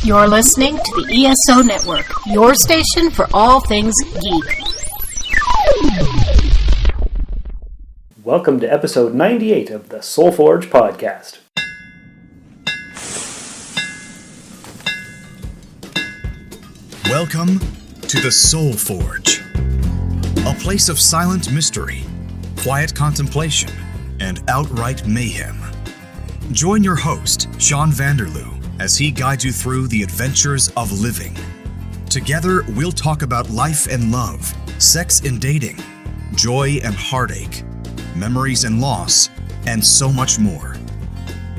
You're listening to the ESO Network, your station for all things geek. Welcome to episode 98 of the Soul Forge podcast. Welcome to the Soul Forge, a place of silent mystery, quiet contemplation, and outright mayhem. Join your host, Sean Vanderloo, as he guides you through the adventures of living. Together, we'll talk about life and love, sex and dating, joy and heartache, memories and loss, and so much more.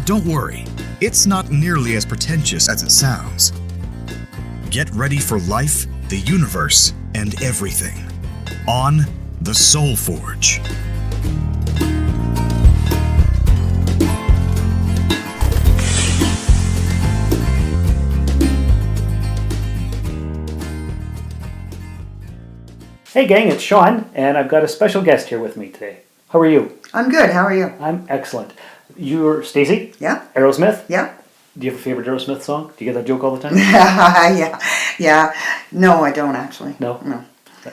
Don't worry, it's not nearly as pretentious as it sounds. Get ready for life, the universe, and everything on the Soul Forge. Hey gang, it's Sean, and I've got a special guest here with me today. How are you? I'm good. How are you? I'm excellent. You're Stacey? Yeah. Arrowsmith? Yeah. Do you have a favorite Arrowsmith song? Do you get that joke all the time? Yeah. No, I don't actually. No? No.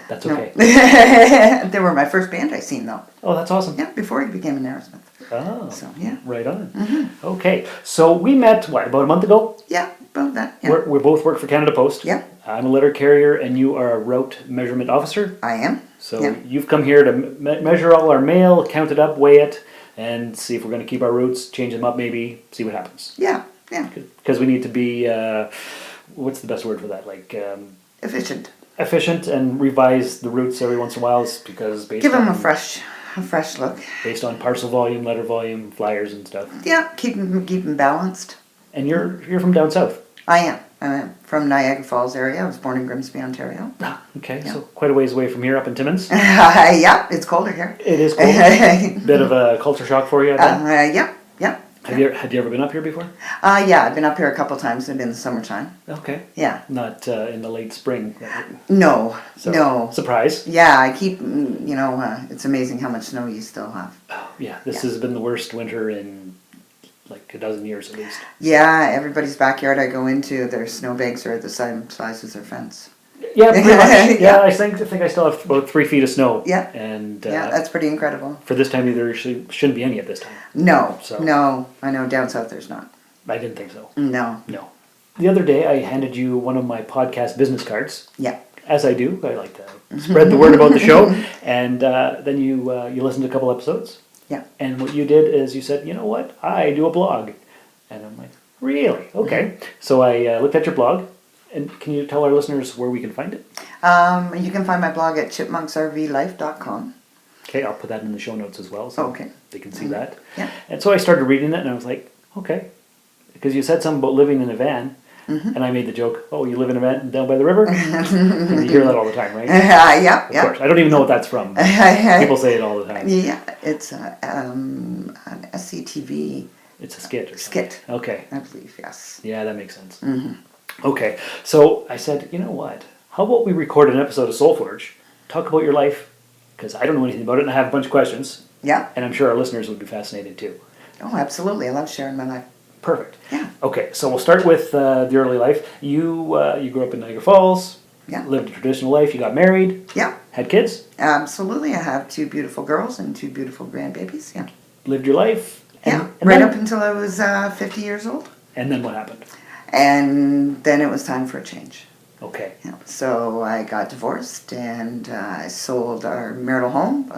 That's okay. They were my first band I seen though. Oh, that's awesome. Yeah, before he became an Aerosmith. Oh, So, yeah. Right on. Mm-hmm. Okay, so we met, about a month ago? Yeah, about that. Yeah. We both work for Canada Post. Yeah. I'm a letter carrier, and you are a route measurement officer. I am. So yeah. You've come here to measure all our mail, count it up, weigh it, and see if we're going to keep our routes, change them up maybe, see what happens. Yeah. Because we need to be, what's the best word for that? Efficient. Efficient and revise the routes every once in a while, because Give them a fresh look. based on parcel volume, letter volume, flyers and stuff. Yeah, keep them balanced. And you're from down south. I am. I'm from Niagara Falls area. I was born in Grimsby, Ontario. Okay, Yeah. so quite a ways away from here, up in Timmins. Yeah, it's colder here. It is cold. Bit of a culture shock for you, I bet. Yeah. Had you ever been up here before? Yeah, I've been up here a couple times in the summertime. Okay. Yeah. Not in the late spring. No. Surprise. Yeah, I keep, it's amazing how much snow you still have. Oh, yeah, this has been the worst winter in like a dozen years at least. Yeah, everybody's backyard I go into, their snowbanks are the same size as their fence. Yeah, pretty much. Yeah, I think I still have about 3 feet of snow. Yeah. And Yeah, that's pretty incredible. for this time, there shouldn't be any at this time. No, So- no, I know down south there's not. I didn't think so. No. The other day, I handed you one of my podcast business cards. Yeah. As I do, I like to spread the word about the show. And then you listened to a couple episodes. Yeah. And what you did is you said, you know what, I do a blog. And I'm like, really? Okay. So I looked at your blog. And can you tell our listeners where we can find it? You can find my blog at chipmunksrvlife.com. Okay, I'll put that in the show notes as well, so Okay. they can see that. Yeah. And so I started reading it, and I was like, okay. Because you said something about living in a van, and I made the joke, oh, you live in a van down by the river? And you hear that all the time, right? Yeah. Of course. I don't even know what that's from. People say it all the time. Yeah, it's an SCTV It's a skit or something. skit, Okay. I believe, yes. Yeah, that makes sense. Okay, so I said, you know what? How about we record an episode of Soul Forge, talk about your life, because I don't know anything about it, and I have a bunch of questions, Yeah. and I'm sure our listeners would be fascinated too. Oh, absolutely. I love sharing my life. Perfect. Yeah. Okay, so we'll start with the early life. You grew up in Niagara Falls. Yeah. Lived a traditional life. You got married. Yeah. Had kids. Absolutely. I have 2 beautiful girls and 2 beautiful grandbabies. Yeah. Lived your life. Yeah. And Right then, up until I was 50 years old. And then what happened? And then it was time for a change. Okay. Yeah. So I got divorced and I sold our marital home.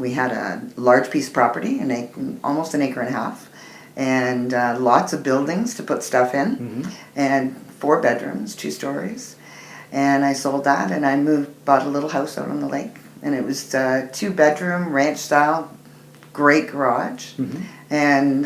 We had a large piece of property, almost an acre and a half, and lots of buildings to put stuff in, and 4 bedrooms, 2 stories. And I sold that, and I bought a little house out on the lake, and it was 2 bedroom ranch style, great garage, and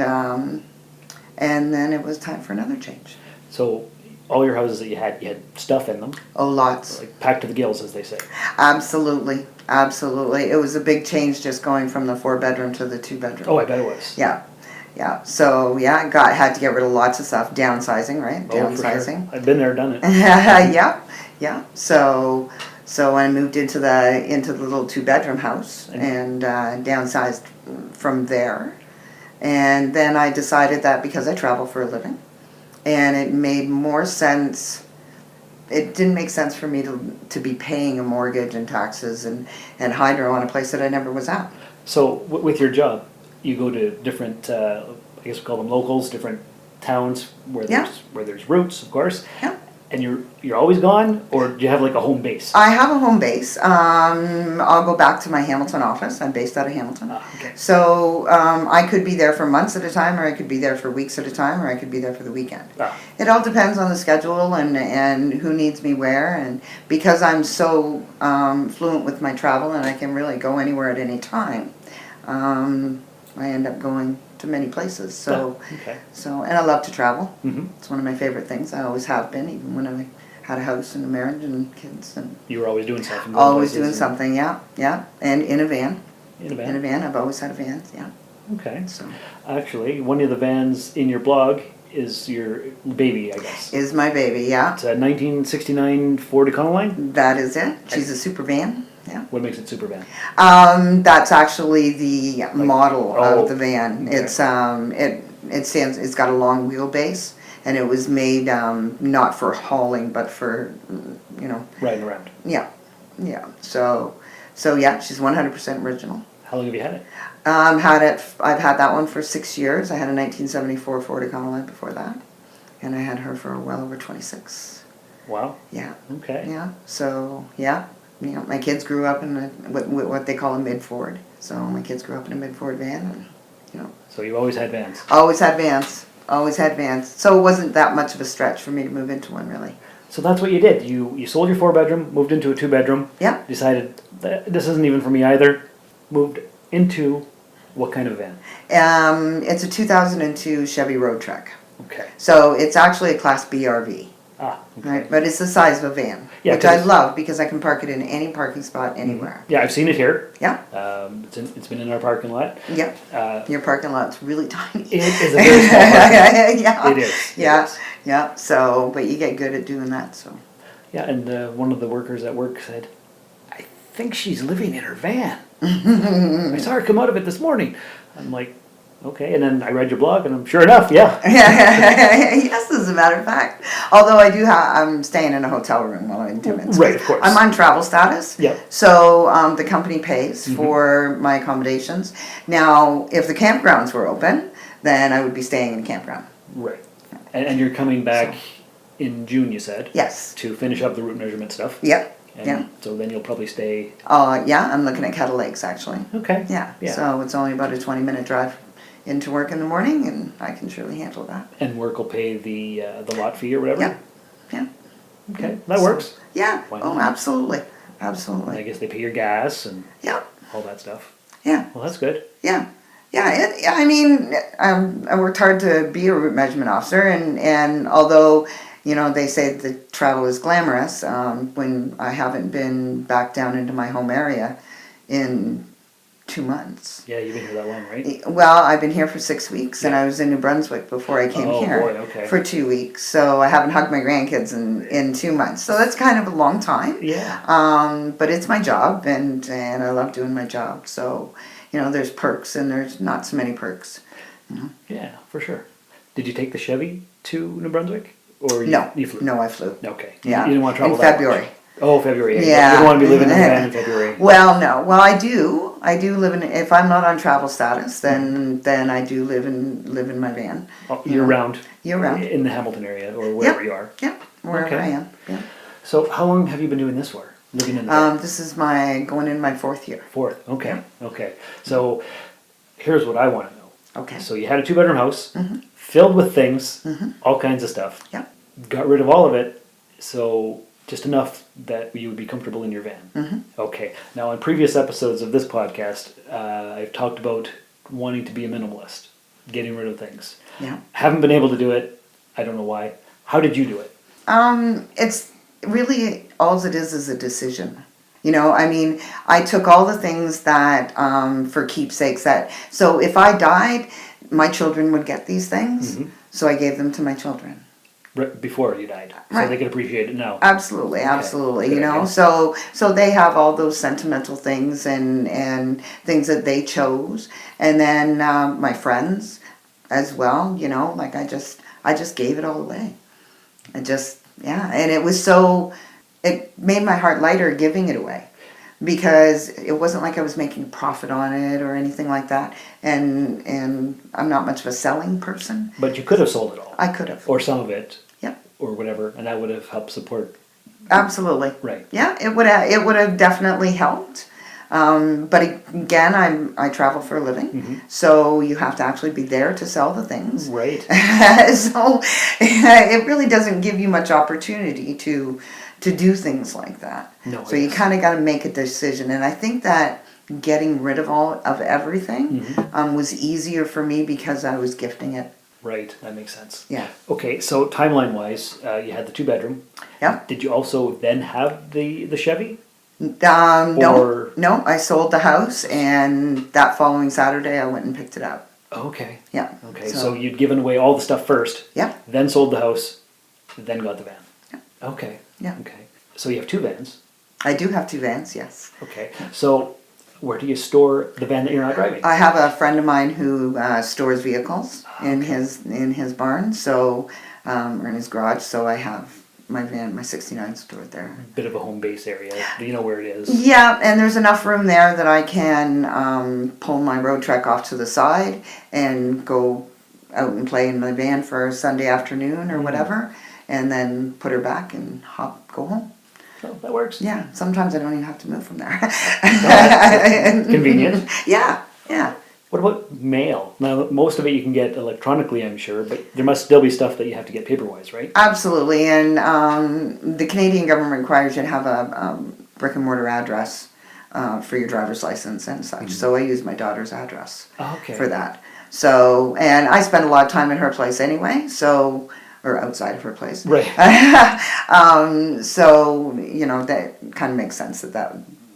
then it was time for another change. So all your houses that you had stuff in them. Oh, lots. Like packed to the gills, as they say. Absolutely. It was a big change just going from the 4 bedroom to the 2 bedroom. Oh, I bet it was. Yeah. So I had to get rid of lots of stuff. Downsizing, right? Oh, Downsizing. for sure. I've been there, done it. Yeah. So I moved into the little 2 bedroom house and downsized from there. And then I decided that because I travel for a living, and it made more sense. It didn't make sense for me to be paying a mortgage and taxes and hydro on a place that I never was at. So with your job, you go to different, I guess we call them locals, different towns where there's roots, of course. Yeah. And you're always gone, or do you have like a home base? I have a home base. I'll go back to my Hamilton office. I'm based out of Hamilton. Okay. So I could be there for months at a time, or I could be there for weeks at a time, or I could be there for the weekend. It all depends on the schedule and who needs me where. And because I'm so fluent with my travel and I can really go anywhere at any time, I end up going to many places. So, and I love to travel. It's one of my favorite things. I always have been, even when I had a house and a marriage and kids. And you were always doing something. Always doing something, yeah. And in a van. In a van. In a van. I've always had a van, yeah. Okay. So actually, one of the vans in your blog is your baby, I guess. Is my baby, yeah. It's a 1969 Ford Econoline? That is it. She's a super van. Yeah. What makes it super van? That's actually the model of the van. Okay. It's got a long wheelbase, and it was made not for hauling, but for riding around. Yeah. So yeah, she's 100% original. How long have you had it? I've had that one for 6 years. I had a 1974 Ford Econoline before that, and I had her for well over 26. Wow. Yeah. Okay. Yeah. So yeah. My kids grew up in what they call a mid-Ford. So my kids grew up in a mid-Ford van, and So you've always had vans? Always had vans. Always had vans. So it wasn't that much of a stretch for me to move into one, really. So that's what you did. You sold your 4-bedroom, moved into a 2-bedroom. Yeah. Decided this isn't even for me either. Moved into what kind of van? It's a 2002 Chevy Road Trek. Okay. So it's actually a Class B RV. Okay. Right, but it's the size of a van, Yeah, which I love because I can park it in any parking spot anywhere. Yeah, I've seen it here. Yeah. It's been in our parking lot. Yeah. Your parking lot's really tiny. It is a very small parking lot. Yeah. It is. Yeah. So, but you get good at doing that. So. Yeah, and one of the workers at work said, "I think she's living in her van. I saw her come out of it this morning." I'm like, okay, and then I read your blog, and I'm sure enough, yeah. Yes, as a matter of fact. Although I'm staying in a hotel room while I'm in Timmins. Right, of course. I'm on travel status. Yeah. So the company pays for my accommodations. Now, if the campgrounds were open, then I would be staying in a campground. Right. And you're coming back in June, you said? Yes. To finish up the route measurement stuff? Yep. And so then you'll probably stay... Yeah, I'm looking at Kettle Lakes, actually. Okay. Yeah. So it's only about a 20-minute drive into work in the morning, and I can surely handle that. And work will pay the lot fee or whatever? Yeah. Okay, that works. Yeah. Why Oh, not? absolutely. And I guess they pay your gas and all that stuff. Yeah. Well, that's good. Yeah. I mean, I worked hard to be a route measurement officer, and although they say that travel is glamorous, when I haven't been back down into my home area in 2 months. Yeah, you've been here that long, right? Well, I've been here for 6 weeks, and I was in New Brunswick before I came here for 2 weeks. So I haven't hugged my grandkids in 2 months. So that's kind of a long time. Yeah. But it's my job, and I love doing my job. So, there's perks, and there's not so many perks. Yeah, for sure. Did you take the Chevy to New Brunswick? Or you flew? No, I flew. Okay. Yeah. You didn't want to travel in that February. much. Oh, February. Yeah. You don't want to be living in a van in February. Well, no. Well, I do. I do live in. If I'm not on travel status, then I do live in my van. Oh, year round. Year round. In the Hamilton area or wherever you are. Yeah. Wherever I am. Yeah. So how long have you been doing this for? Living in the van? This is going in my 4th year. 4th. Okay. Yeah. Okay. So here's what I want to know. Okay. So you had a 2-bedroom house filled with things, all kinds of stuff. Yeah. Got rid of all of it. So just enough that you would be comfortable in your van. Okay. Now, in previous episodes of this podcast, I've talked about wanting to be a minimalist, getting rid of things. Yeah. Haven't been able to do it. I don't know why. How did you do it? It's really all it is a decision. I mean, I took all the things that for keepsakes so if I died, my children would get these things. So I gave them to my children. Before you died, so they could appreciate it now. Absolutely. So they have all those sentimental things and things that they chose, and then my friends as well. Like I just gave it all away. And it made my heart lighter giving it away, because it wasn't like I was making a profit on it or anything like that. And I'm not much of a selling person. But you could have sold it all. I could have. Or some of it. Yep. Or whatever, and that would have helped support. Absolutely. Right. Yeah, it would have definitely helped. But again, I travel for a living, so you have to actually be there to sell the things. Right. So it really doesn't give you much opportunity to do things like that. No. So you kind of got to make a decision, and I think that getting rid of everything was easier for me because I was gifting it. Right, that makes sense. Yeah. Okay, so timeline-wise, you had the 2-bedroom. Yeah. Did you also then have the Chevy? No, I sold the house, and that following Saturday I went and picked it up. Okay. Yeah. Okay, so you'd given away all the stuff first. Yeah. Then sold the house, then got the van. Yeah. Okay. Yeah. Okay. So you have 2 vans. I do have 2 vans, yes. Okay. So where do you store the van that you're not driving? I have a friend of mine who stores vehicles in his barn, so or in his garage. So I have my van, my '69 stored there. Bit of a home base area. Do you know where it is? Yeah, and there's enough room there that I can pull my road truck off to the side and go out and play in my van for a Sunday afternoon or whatever, and then put her back and go home. Oh, that works. Yeah, sometimes I don't even have to move from there. Convenient. Yeah. What about mail? Now, most of it you can get electronically, I'm sure, but there must still be stuff that you have to get paper-wise, right? Absolutely, and the Canadian government requires you to have a brick and mortar address for your driver's license and such. So I use my daughter's address for that. So, and I spend a lot of time at her place anyway, or outside of her place. Right. So, that kind of makes sense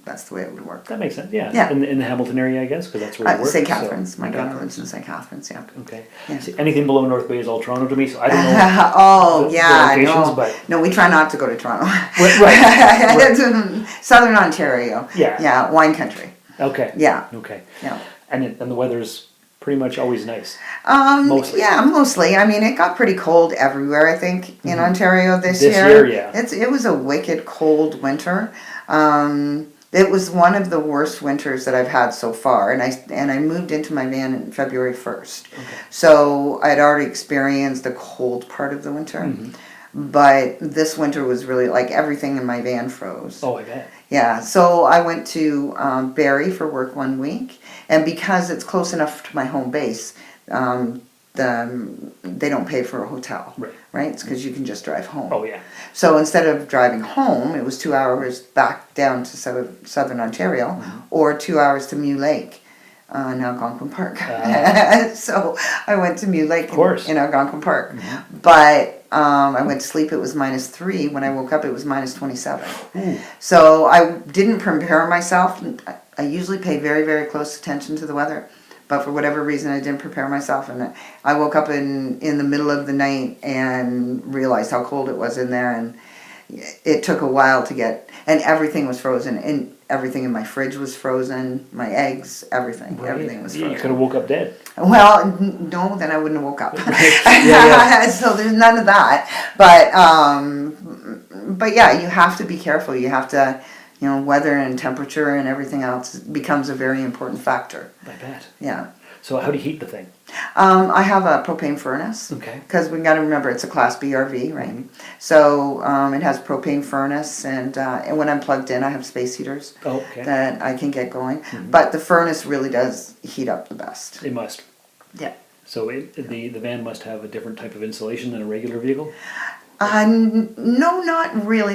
that's the way it would work. That makes sense, yeah. Yeah. In the Hamilton area, I guess, because that's where you work. St. Catharines. So, My daughter lives in St. Catharines, yeah. Okay. Yeah. See, anything below North Bay is all Toronto to me, so I don't know. The locations, but no, we try not to go to Toronto. Right. It's in Southern Ontario. Yeah. Yeah, wine country. Okay. Yeah. Okay. Yeah. And the weather's pretty much always nice. Mostly. Yeah, mostly. I mean, it got pretty cold everywhere, I think, in Ontario this year. This year, yeah. It was a wicked cold winter. It was one of the worst winters that I've had so far, and I moved into my van on February 1st. Okay. So I'd already experienced the cold part of the winter, but this winter was really like everything in my van froze. Oh, I bet. Yeah, so I went to Barrie for work one week, and because it's close enough to my home base, they don't pay for a hotel, right? It's because you can just drive home. Oh, yeah. So instead of driving home, it was 2 hours back down to southern Ontario, or 2 hours to Mew Lake, in Algonquin Park. So I went to Mew Lake in Algonquin Park. But I went to sleep, it was -3. When I woke up, it was -27. So I didn't prepare myself. I usually pay very, very close attention to the weather. But for whatever reason, I didn't prepare myself, and I woke up in the middle of the night and realized how cold it was in there, and it took a while to get, and everything was frozen, and everything in my fridge was frozen, my eggs, everything was frozen. You could have woke up dead. Well, no, then I wouldn't have woke up. Yeah. So there's none of that, but yeah, you have to be careful. You have to. Weather and temperature and everything else becomes a very important factor. I bet. Yeah. So how do you heat the thing? I have a propane furnace. Okay. Because we got to remember it's a Class B RV, right? So it has propane furnace, and when I'm plugged in, I have space heaters that I can get going. But the furnace really does heat up the best. It must. Yeah. So the van must have a different type of insulation than a regular vehicle? No, not really.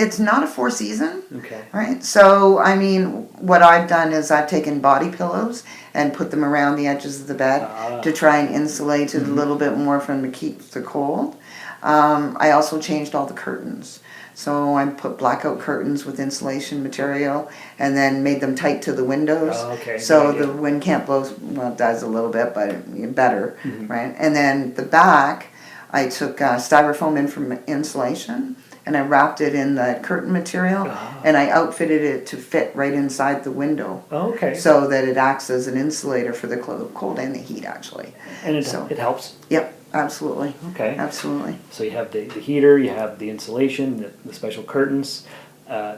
It's not a 4-season. Okay. Right? So, I mean, what I've done is I've taken body pillows and put them around the edges of the bed to try and insulate it a little bit more from the cold. I also changed all the curtains. So I put blackout curtains with insulation material and then made them tight to the windows. So the wind can't blow, well, it does a little bit, but better, right? And then the back, I took styrofoam in from insulation and I wrapped it in the curtain material, and I outfitted it to fit right inside the window. Oh, okay. So that it acts as an insulator for the cold and the heat, actually. And it So- helps. Yep, absolutely. Okay. Absolutely. So you have the heater, you have the insulation, the special curtains.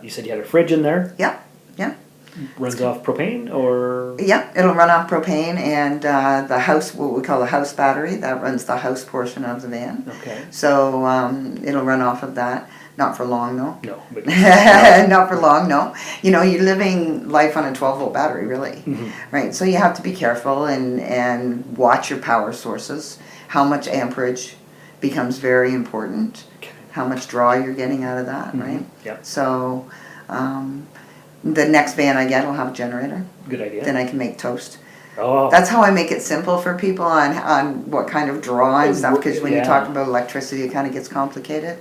You said you had a fridge in there. Yep, yeah. Runs off propane or? Yeah, it'll run off propane, and the house, what we call the house battery, that runs the house portion of the van. Okay. So it'll run off of that. Not for long, though. No. But Not for long, no. You know, you're living life on a 12-volt battery, really. Right? So you have to be careful and watch your power sources. How much amperage becomes very important. Okay. How much draw you're getting out of that, right? Yep. So the next van I get will have a generator. Good idea. Then I can make toast. Oh. That's how I make it simple for people on what kind of draw and stuff, because when you Yeah. talk about electricity, it kind of gets complicated.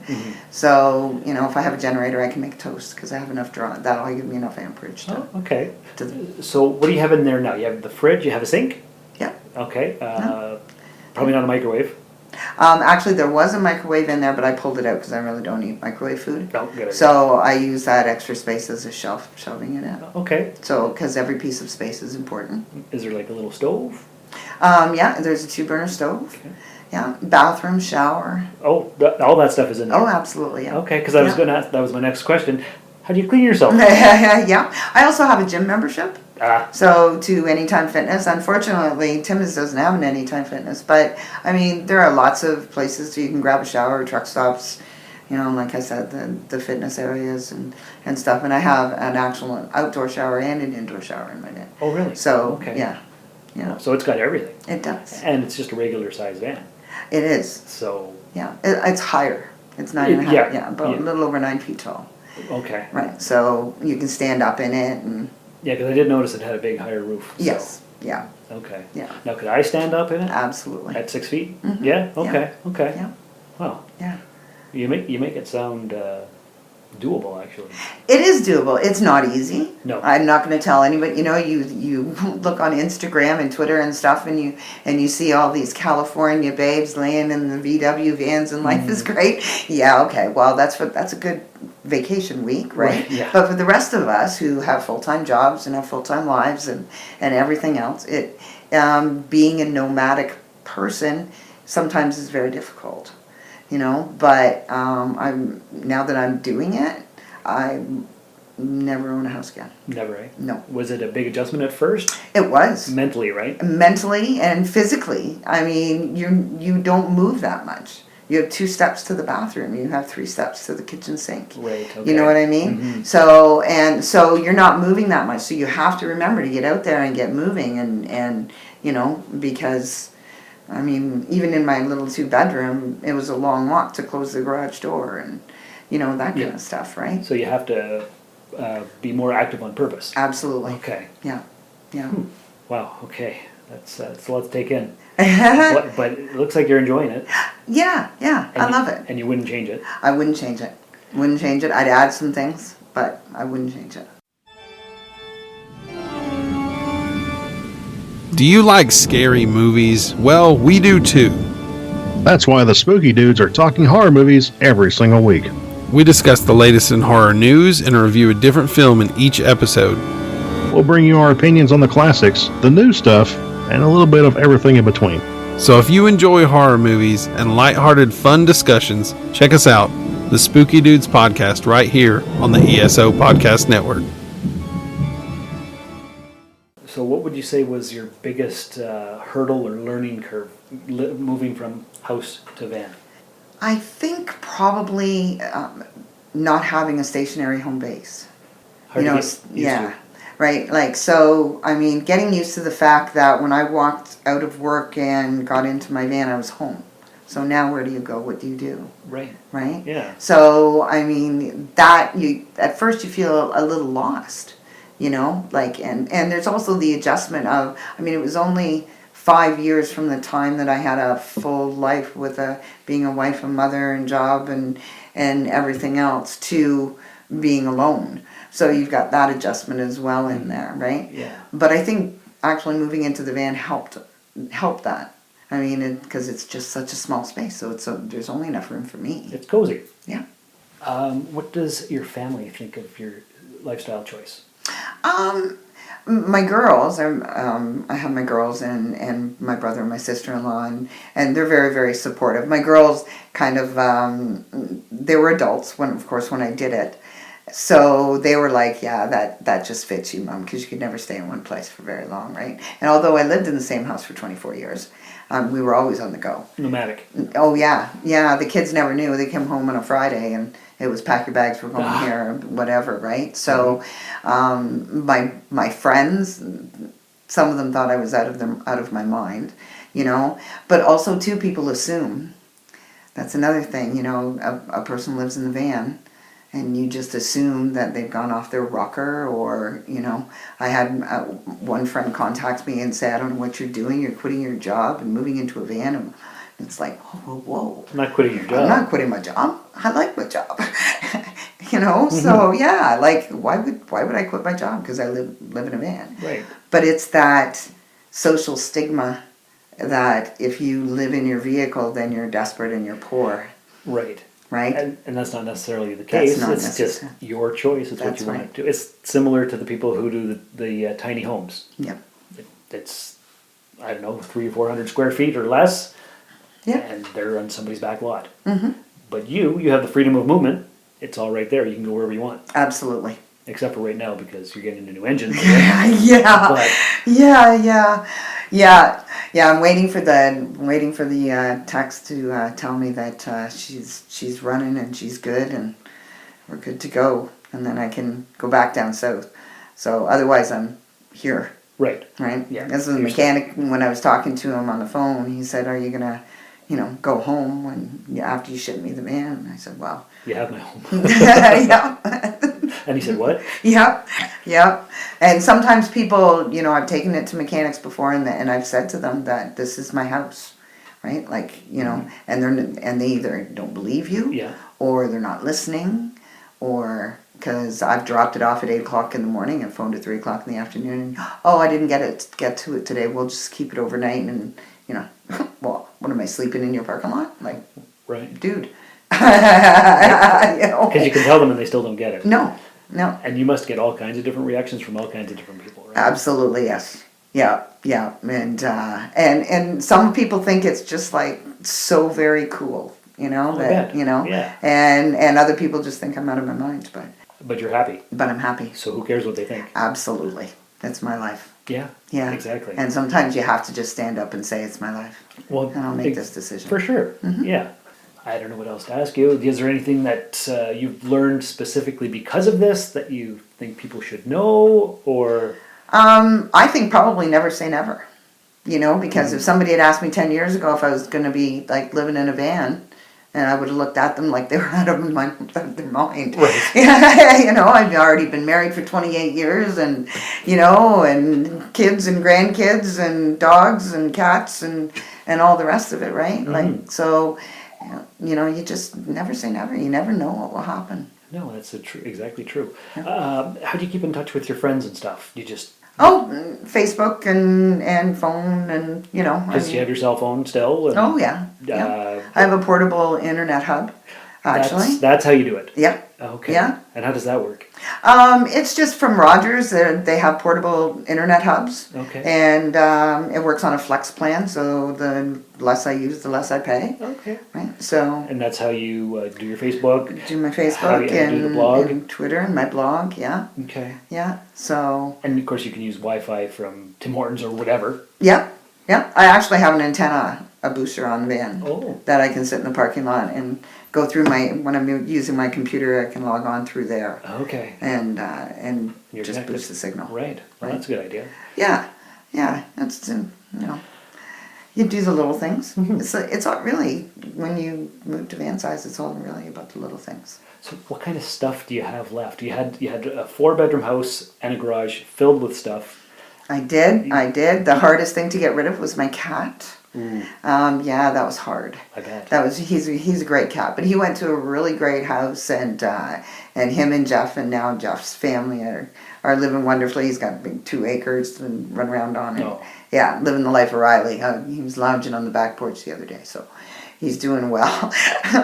So, you know, if I have a generator, I can make toast because I have enough draw. That'll give me enough amperage to. Oh, okay. to So what do you have in there now? You have the fridge, you have a sink? yeah. Okay. Probably not a microwave. Actually, there was a microwave in there, but I pulled it out because I really don't eat microwave food. Oh, good idea. So I use that extra space as a shelf, shoving it in. Okay. So, because every piece of space is important. Is there like a little stove? Yeah, there's a 2-burner stove. Okay. Yeah, bathroom, shower. Oh, all that stuff is in there. Oh, absolutely, yeah. Okay, because I was Yeah. going to ask, that was my next question. How do you clean yourself? Yeah. I also have a gym membership. Ah, So to Anytime Fitness. Unfortunately, Timmins doesn't have an Anytime Fitness, but I mean, there are lots of places you can grab a shower, truck stops, you know, like I said, the fitness areas and stuff. And I have an actual outdoor shower and an indoor shower in my van. oh really? So, okay. yeah, So it's got everything. it does. And it's just a regular size van. It is, So, yeah. It's higher. It's 9.5, Yeah, about yeah. a little over 9 feet tall. okay. Right, so you can stand up in it and, Yeah, because I did notice it had a big higher roof. So. yes, yeah, Okay. yeah, Now, could I stand up in it absolutely. at 6 feet? Mhm. Yeah. Okay. Okay. Yeah. Wow. Yeah. You make it sound doable, actually. It is doable. It's not easy. No. I'm not going to tell anybody. You know, you look on Instagram and Twitter and stuff, and you see all these California babes laying in the VW vans, and life is great. Yeah, okay. Well, that's a good vacation week, right? Right, yeah. But for the rest of us who have full-time jobs and have full-time lives and everything else, it being a nomadic person sometimes is very difficult. You know, but now that I'm doing it, I never own a house again. Never, eh? No. Was it a big adjustment at first? It was. Mentally, right? Mentally and physically. I mean, you don't move that much. You have 2 steps to the bathroom. You have 3 steps to the kitchen sink. Right. Okay. You know what I mean? Mhm. So you're not moving that much. So you have to remember to get out there and get moving and you know, because I mean, even in my little 2-bedroom, it was a long walk to close the garage door and, you know, that kind of stuff, right? So you have to be more active on purpose. Absolutely. Okay. Yeah. Yeah. Wow. Okay. That's a lot to take in. but it looks like you're enjoying it. Yeah. I love it. And you wouldn't change it. I wouldn't change it. Wouldn't change it. I'd add some things, but I wouldn't change it. Do you like scary movies? Well, we do too. That's why the Spooky Dudes are talking horror movies every single week. We discuss the latest in horror news and review a different film in each episode. We'll bring you our opinions on the classics, the new stuff, and a little bit of everything in between. So if you enjoy horror movies and lighthearted fun discussions, check us out, the Spooky Dudes podcast, right here on the ESO Podcast Network. So what would you say was your biggest hurdle or learning curve moving from house to van? I think probably not having a stationary home base. Hard you know, to get used yeah. to. Right, like, so, I mean, getting used to the fact that when I walked out of work and got into my van, I was home. So now where do you go? What do you do? Right. Right? Yeah. So, I mean, at first you feel a little lost, you know, like, and there's also the adjustment of, I mean, it was only 5 years from the time that I had a full life with being a wife, a mother, and job, and everything else, to being alone. So you've got that adjustment as well in there, right? Yeah. But I think actually moving into the van helped that. I mean, because it's just such a small space, so there's only enough room for me. It's cozy. Yeah. What does your family think of your lifestyle choice? My girls, I have my girls and my brother and my sister-in-law, and they're very, very supportive. My girls kind of, they were adults when I did it. So they were like, yeah, that just fits you, Mom, because you could never stay in one place for very long, right? And although I lived in the same house for 24 years, we were always on the go. Nomadic. Oh, yeah. Yeah, the kids never knew. They came home on a Friday, and it was pack your bags, we're going here, whatever, right? So my friends, some of them thought I was out of my mind, you know. But also, too, people assume. That's another thing, you know, a person lives in the van, and you just assume that they've gone off their rocker, or, you know, I had one friend contact me and say, I don't know what you're doing, you're quitting your job and moving into a van. And it's like, whoa. I'm not quitting your job. I'm not quitting my job. I like my job. You know, so yeah, like, why would I quit my job? Because I live in a van. Right. But it's that social stigma that if you live in your vehicle, then you're desperate and you're poor. Right. Right? And that's not necessarily the case. It's just your choice. It's what you want to do. It's similar to the people who do the tiny homes. Yep. It's, I don't know, 300 or 400 square feet or less. Yeah. And they're on somebody's back lot. Mm-hmm. But you have the freedom of movement. It's all right there. You can go wherever you want. Absolutely. Except for right now, because you're getting a new engine. Yeah. But, Yeah, I'm waiting for the text to tell me that she's running and she's good and we're good to go, and then I can go back down south. So otherwise, I'm here. Right. Right. Yeah. As the mechanic, when I was talking to him on the phone, he said, "Are you gonna, go home after you ship me the van?" And I said, "Well, you have my home." yeah." And he said, "What?" Yep. And sometimes people, I've taken it to mechanics before, and I've said to them that this is my house, right? Like, and they either don't believe you, or they're not listening, or because I've dropped it off at 8:00 in the morning and phoned at 3:00 in the afternoon, and I didn't get to it today. We'll just keep it overnight, and well, what am I, sleeping in your parking lot? Like, right, dude. Because you can tell them and they still don't get it. No. And you must get all kinds of different reactions from all kinds of different people, right? Absolutely, yes. Yeah. And some people think it's just like so very cool, and other people just think I'm out of my mind, but you're happy. But I'm happy. So who cares what they think? Absolutely. That's my life. Yeah. Exactly. And sometimes you have to just stand up and say it's my life. Well, and I'll make this decision. For sure. Mm-hmm. Yeah. I don't know what else to ask you. Is there anything that you've learned specifically because of this that you think people should know, or? I think probably never say never, because if somebody had asked me 10 years ago if I was going to be like living in a van, and I would have looked at them like they were out of their mind. Right. I've already been married for 28 years, and and kids and grandkids and dogs and cats and all the rest of it, right? Mm-hmm. Like, so. You just never say never. You never know what will happen. No, that's exactly true. Yeah. How do you keep in touch with your friends and stuff? Do you just... Facebook and phone and, Because you have your cell phone still? And, yeah. I have a portable internet hub, actually. That's how you do it? Yeah. Okay. Yeah. And how does that work? It's just from Rogers. They have portable internet hubs. Okay. And it works on a flex plan, so the less I use, the less I pay. Okay. Right. So. And that's how you do your Facebook? Do my Facebook and do the blog? And Twitter and my blog. Yeah. Okay. Yeah. So. And of course you can use Wi-Fi from Tim Hortons or whatever. Yeah. Yeah. I actually have an antenna, a booster on the van that I can sit in the parking lot and go through when I'm using my computer, I can log on through there. Okay. And you're just connected. Boost the signal. Right. Well, that's a good idea. Yeah. That's you do the little things. Mm-hmm. It's all really, when you move to van size, it's all really about the little things. So what kind of stuff do you have left? You had a 4-bedroom house and a garage filled with stuff. I did. The hardest thing to get rid of was my cat. That was hard. I bet. He's a great cat, but he went to a really great house, and him and Jeff, and now Jeff's family are living wonderfully. He's got big 2 acres to run around on, and living the life of Riley. He was lounging on the back porch the other day, so He's doing well.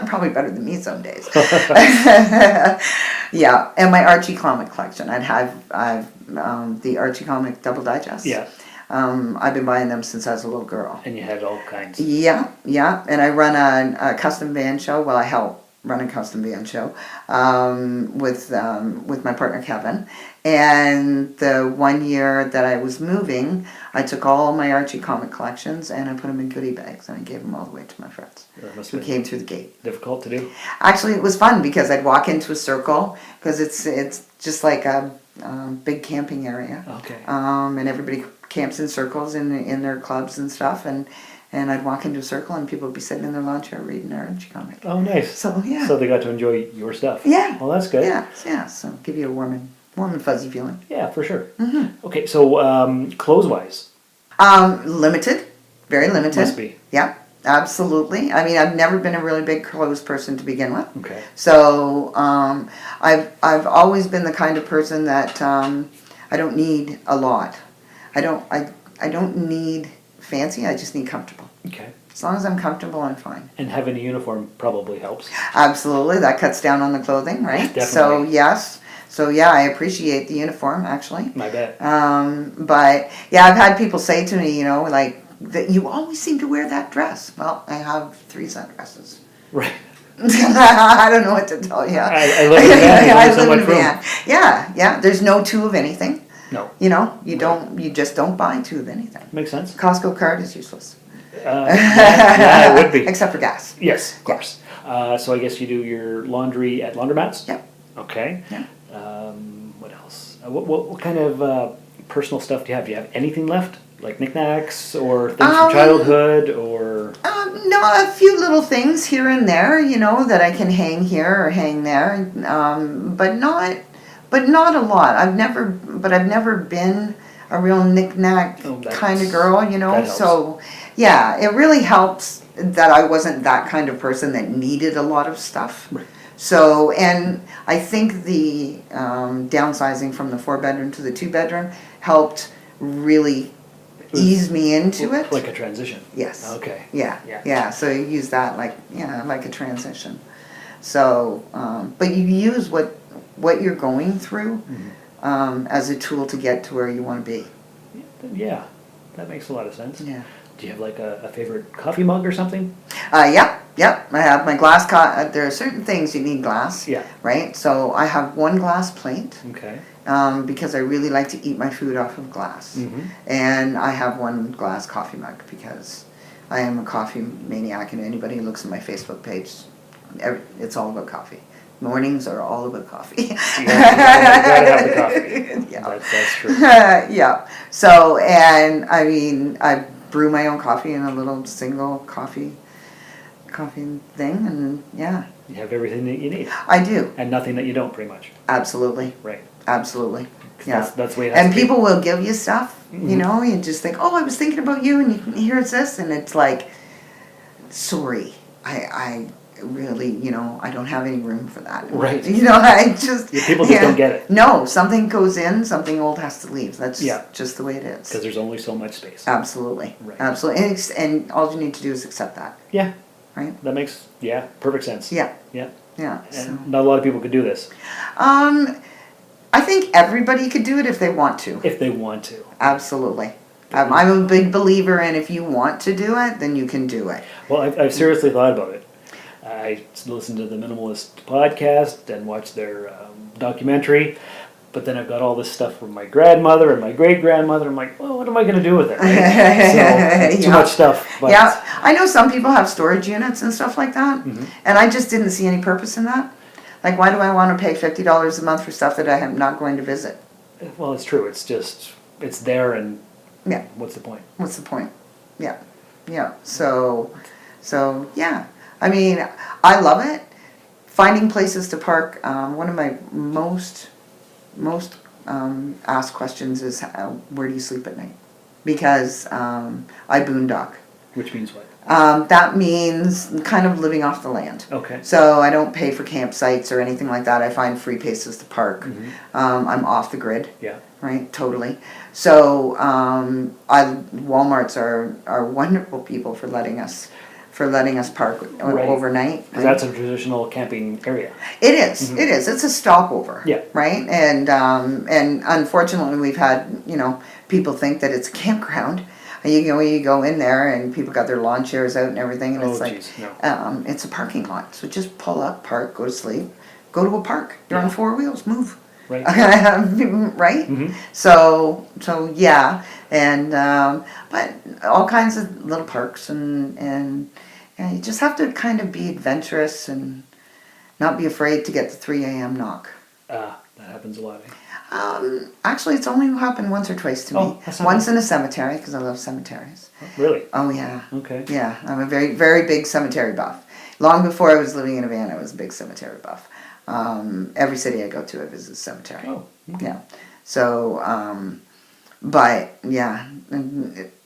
Probably better than me some days. Yeah, and my Archie comic collection. I've the Archie comic double digest. Yeah. I've been buying them since I was a little girl. And you had all kinds. Yeah, and I run a custom van show. Well, I help run a custom van show with my partner Kevin. And the 1 year that I was moving, I took all my Archie comic collections and I put them in goodie bags and I gave them all the way to my friends who came through the gate. Difficult to do? Actually, it was fun because I'd walk into a circle because it's just like a big camping area. Okay. And everybody camps in circles in their clubs and stuff, and I'd walk into a circle and people would be sitting in their lawn chair reading their Archie comic. Oh, nice. So yeah. So they got to enjoy your stuff. Yeah. Well, that's good. Yeah. So give you a warm and fuzzy feeling. Yeah, for sure. Mm-hmm. Okay, so clothes-wise? Limited, very limited. Must be. Yeah, absolutely. I mean, I've never been a really big clothes person to begin with. Okay. So I've always been the kind of person that I don't need a lot. I don't need fancy. I just need comfortable. Okay. As long as I'm comfortable, I'm fine. And having a uniform probably helps. Absolutely, that cuts down on the clothing, right? Definitely. So yes. So yeah, I appreciate the uniform actually. My bet. But yeah, I've had people say to me, like that you always seem to wear that dress. Well, I have 3 sundresses. Right. I don't know what to tell you. I live in a van. I live in a van. Yeah. There's no 2 of anything. No. You just don't buy 2 of anything. Makes sense. Costco card is useless. Yeah, it would be. Except for gas. Yes, of course. So I guess you do your laundry at laundromats? Yep. Okay. Yeah. What else? What kind of personal stuff do you have? Do you have anything left? Like knickknacks or things from childhood or? No, a few little things here and there, that I can hang here or hang there, but not a lot. I've never been a real knick-knack kind of girl, So, yeah, it really helps that I wasn't that kind of person that needed a lot of stuff. Right. So, and I think the downsizing from the 4-bedroom to the 2-bedroom helped really ease me into it. Like a transition. Yes. Okay. Yeah. So you use that like a transition. So, but you use what you're going through as a tool to get to where you want to be. Yeah, that makes a lot of sense. Yeah. Do you have like a favorite coffee mug or something? Yep. I have my glass. There are certain things you need glass. Yeah. Right. So I have 1 glass plate. Okay. Because I really like to eat my food off of glass. Mm-hmm. And I have 1 glass coffee mug because I am a coffee maniac, and anybody who looks at my Facebook page, it's all about coffee. Mornings are all about coffee. You gotta have the coffee. Yeah. That's true. Yeah. So, and I mean, I brew my own coffee in a little single coffee thing, and yeah. You have everything that you need. I do. And nothing that you don't, pretty much. Absolutely. Right. Absolutely. Yeah. That's the way it has and to people will give you stuff, Mm-hmm. You just think, I was thinking about you, and here's this, and it's like, sorry, I really, I don't have any room for that. Right. I just... Yeah, people just don't get it. No, something goes in, something old has to leave. That's just the way it is. Because there's only so much space. Absolutely. Right. Absolutely. And all you need to do is accept that. Yeah. Right? That makes, perfect sense. Yeah. Yeah. Yeah. And So. not a lot of people could do this. I think everybody could do it if they want to. If they want to. Absolutely. I'm a big believer in if you want to do it, then you can do it. Well, I've seriously thought about it. I listened to the Minimalist podcast and watched their documentary, but then I've got all this stuff from my grandmother and my great-grandmother. I'm like, well, what am I going to do with it? Right? So, it's too much stuff. But yeah, I know some people have storage units and stuff like that, and I just didn't see any purpose in that. Like, why do I want to pay $50 a month for stuff that I am not going to visit? Well, it's true. It's just, it's there, and yeah. What's the point? What's the point? Yeah. So yeah. I mean, I love it. Finding places to park. One of my most asked questions is, where do you sleep at night? Because I boondock. Which means what? That means kind of living off the land. Okay. So I don't pay for campsites or anything like that. I find free places to park. I'm off the grid. Yeah. Right, totally. So Walmarts are wonderful people for letting us for letting us park overnight. Because that's a traditional camping area. It is. It is. It's a stopover. Yeah. Right. And unfortunately, we've had people think that it's a campground. You go in there and people got their lawn chairs out and everything, and it's it's a parking lot. So just pull up, park, go to sleep, go to a park. You're on 4 wheels. Move. Right. Right. Mm-hmm. So yeah, and but all kinds of little parks and you just have to kind of be adventurous and not be afraid to get the 3 a.m. knock. That happens a lot. Actually, it's only happened once or twice to me. Once in a cemetery, because I love cemeteries. Really? Oh, yeah. Okay. Yeah, I'm a very, very big cemetery buff. Long before I was living in a van, I was a big cemetery buff. Every city I go to, I visit a cemetery. Oh, okay. Yeah. So, but, yeah,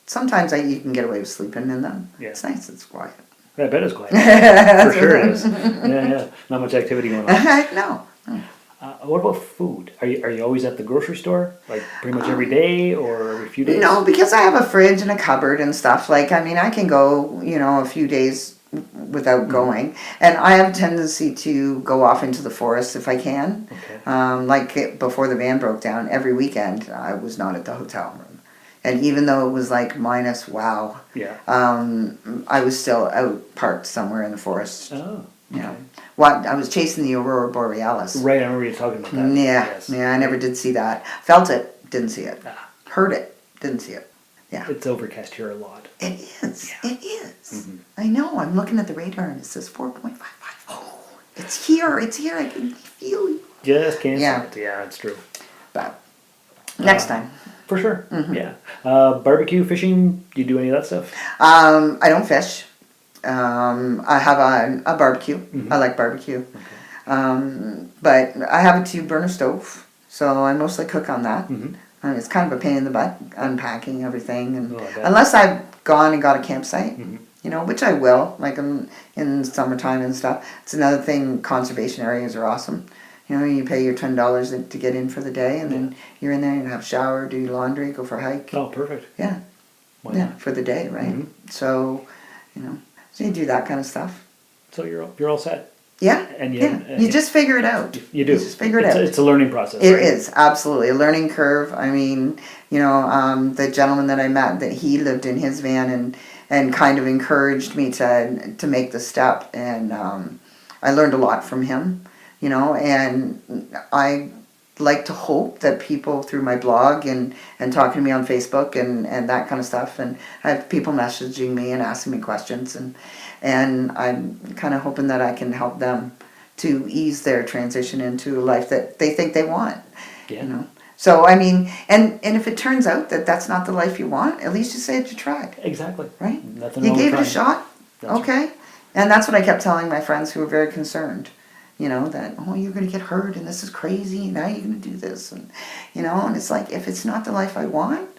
sometimes you can get away with sleeping in them. Yeah. It's nice, it's quiet. I bet it's quiet. For sure it is. Yeah. Not much activity going on. No. What about food? Are you always at the grocery store, like pretty much every day or every few days? No, because I have a fridge and a cupboard and stuff. I can go, a few days without going. And I have a tendency to go off into the forest if I can. Okay. Before the van broke down, every weekend I was not at the hotel room. And even though it was minus, wow, I was still out parked somewhere in the forest. Oh. Yeah. Well, I was chasing the Aurora Borealis. Right, I remember you talking about that. Yeah, yes. Yeah, I never did see that. Felt it, didn't see it. Heard it, didn't see it. Yeah. It's overcast here a lot. It is. Yeah. It is. Mm-hmm. I know. I'm looking at the radar and it says 4.55. Oh, it's here. It's here. I can feel you. Just can't see it. Yeah, it's true. But next time. For sure. Mm-hmm. Yeah. Barbecue, fishing, do you do any of that stuff? I don't fish. I have a barbecue. Mm-hmm. I like barbecue. Okay. But I have a 2-burner stove, so I mostly cook on that. Mm-hmm. It's kind of a pain in the butt, unpacking everything. And unless I've gone and got a campsite, which I will, in summertime and stuff. It's another thing, conservation areas are awesome. You pay your $10 to get in for the day, and then you're in there and have a shower, do your laundry, go for a hike. Oh, perfect. Yeah. Yeah, for the day, right? Mm-hmm. So, so you do that kind of stuff. So you're all set. Yeah. And you just figure it out. You do. You just figure it out. It's a learning process. It is, absolutely. A learning curve. I mean, the gentleman that I met, that he lived in his van and kind of encouraged me to make the step. And I learned a lot from him, and I like to hope that people through my blog and talking to me on Facebook and that kind of stuff, and I have people messaging me and asking me questions, and I'm kind of hoping that I can help them to ease their transition into a life that they think they want. Yeah. So I mean, and if it turns out that that's not the life you want, at least you say that you tried. Exactly. Right? Nothing you wrong gave with it a shot. That's okay. Right. And that's what I kept telling my friends who were very concerned. That, you're going to get hurt and this is crazy, and now you're going to do this. And, and it's like, if it's not the life I want,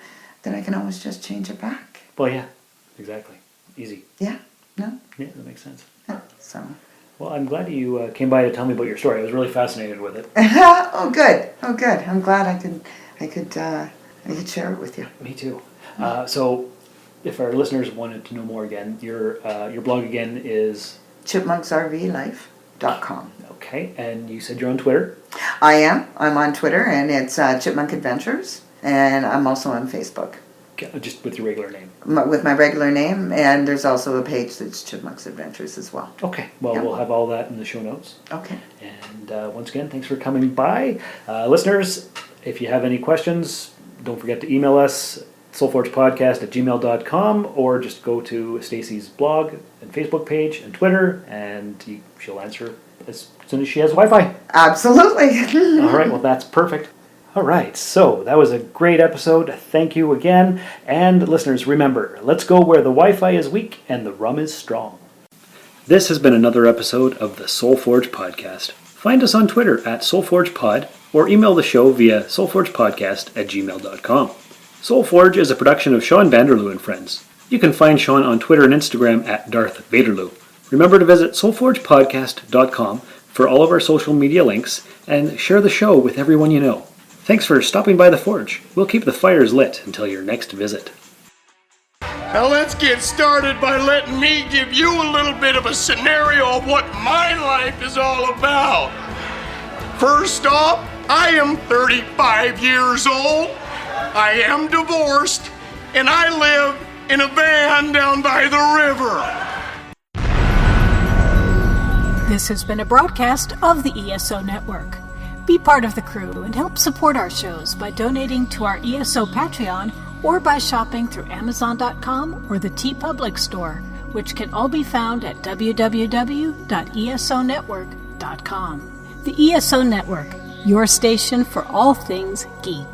then I can always just change it back. Well, yeah, exactly. Easy. Yeah, no? Yeah, that makes sense. Yeah, so. Well, I'm glad you came by to tell me about your story. I was really fascinated with it. Oh, good. I'm glad I could share it with you. Me too. So, if our listeners wanted to know more again, your blog again is chipmunksrvlife.com. Okay, and you said you're on Twitter? I am. I'm on Twitter, and it's Chipmunk Adventures, and I'm also on Facebook. Okay, just with your regular name? With my regular name, and there's also a page that's Chipmunks Adventures as well. Okay, well, we'll have all that in the show notes. Okay. And once again, thanks for coming by. Listeners, if you have any questions, don't forget to email us, soulforgepodcast@gmail.com, or just go to Stacey's blog and Facebook page and Twitter, and she'll answer as soon as she has Wi-Fi. Absolutely. All right, well, that's perfect. All right, so that was a great episode. Thank you again. And listeners, remember, let's go where the Wi-Fi is weak and the rum is strong. This has been another episode of the Soul Forge Podcast. Find us on Twitter @SoulForgePod, or email the show via soulforgepodcast@gmail.com. Soul Forge is a production of Sean Vanderloo and Friends. You can find Sean on Twitter and Instagram @DarthVaderloo. Remember to visit soulforgepodcast.com for all of our social media links, and share the show with everyone you know. Thanks for stopping by the Forge. We'll keep the fires lit until your next visit. Now let's get started by letting me give you a little bit of a scenario of what my life is all about. First off, I am 35 years old, I am divorced, and I live in a van down by the river. This has been a broadcast of the ESO Network. Be part of the crew and help support our shows by donating to our ESO Patreon or by shopping through Amazon.com or the TeePublic Store, which can all be found at www.esonetwork.com. The ESO Network, your station for all things geek.